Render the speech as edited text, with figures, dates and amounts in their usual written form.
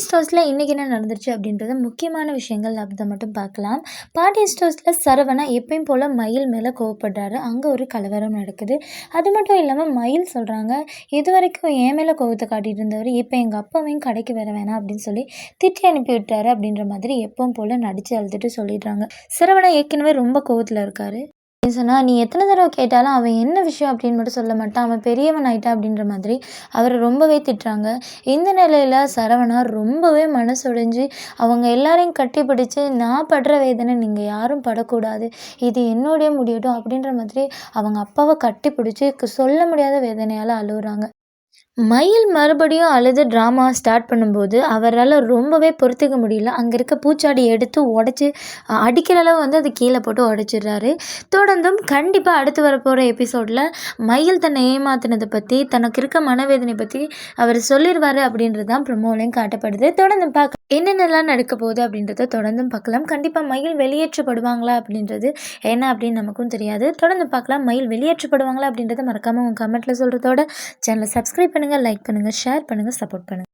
ஸ்டோர்ஸில் இன்றைக்கி என்ன நடந்துருச்சு அப்படின்றத முக்கியமான விஷயங்கள் அதை மட்டும் பார்க்கலாம். பாட்டி ஸ்டோர்ஸில் சரவணா எப்பயும் போல் மயில் மேலே கோவப்படுறாரு. அங்கே ஒரு கலவரம் நடக்குது. அது மட்டும் இல்லாமல் மயில் சொல்கிறாங்க, இது வரைக்கும் என் மேலே கோவத்தை காட்டிகிட்டு இருந்தவர் இப்போ எங்கள் அப்பாவையும் கடைக்கு வர வேணாம் அப்படின்னு சொல்லி திட்டி அனுப்பி விட்டாரு அப்படின்ற மாதிரி எப்பவும் போல் நடித்து அழுதுட்டு சொல்லிடுறாங்க. சரவணா ஏற்கனவே ரொம்ப கோவத்தில் இருக்காரு. சொன்னா, "நீ எத்தனை தடவை கேட்டாலும் அவன் என்ன விஷயம் அப்படின்னு மட்டும் சொல்ல மாட்டான். அவன் பெரியவன் ஆயிட்டான்" அப்படின்ற மாதிரி அவரை ரொம்பவே திட்டுறாங்க. இந்த நிலையில சரவணா ரொம்பவே மனசுடைஞ்சு அவங்க எல்லாரையும் கட்டிப்பிடிச்சு, "நான் படுற வேதனை நீங்கள் யாரும் படக்கூடாது. இது என்னுடைய முடியட்டும்" அப்படின்ற மாதிரி அவங்க அப்பாவை கட்டிப்பிடிச்சு சொல்ல முடியாத வேதனையால் அழுகுறாங்க. மயில் மறுபடியும் அழுது ட்ராமா ஸ்டார்ட் பண்ணும்போது, அவரால ரொம்பவே பொறுத்துக்க முடியல. அங்க இருக்க பூச்சாடி எடுத்து உடைச்சு அடிக்கிற அளவு அது கீழ போட்டு உடைச்சிடுறாரு. தொடர்ந்தும் கண்டிப்பா அடுத்து வரப்போற எபிசோட்ல மயில் தன்னை ஏமாத்துனத பத்தி, தனக்கு இருக்க மனவேதனை பத்தி அவரு சொல்லிருவாரு அப்படின்றது தான் ப்ரோமோலயும் காட்டப்படுது. தொடர்ந்து என்னென்னலாம் நடக்க போகுது அப்படின்றத தொடர்ந்தும் பார்க்கலாம். கண்டிப்பா மயில் வெளியேற்றப்படுவாங்களா அப்படின்றது என்ன அப்படின்னு நமக்கும் தெரியாது. தொடர்ந்து பார்க்கலாம். மயில் வெளியேற்றப்படுவாங்களா அப்படின்றத மறக்காம உங்க கமெண்ட்ல சொல்றதோட சேனலை சப்ஸ்கிரைப் பண்ணுங்க, லைக் பண்ணுங்க, ஷேர் பண்ணுங்க, சப்போர்ட் பண்ணுங்க.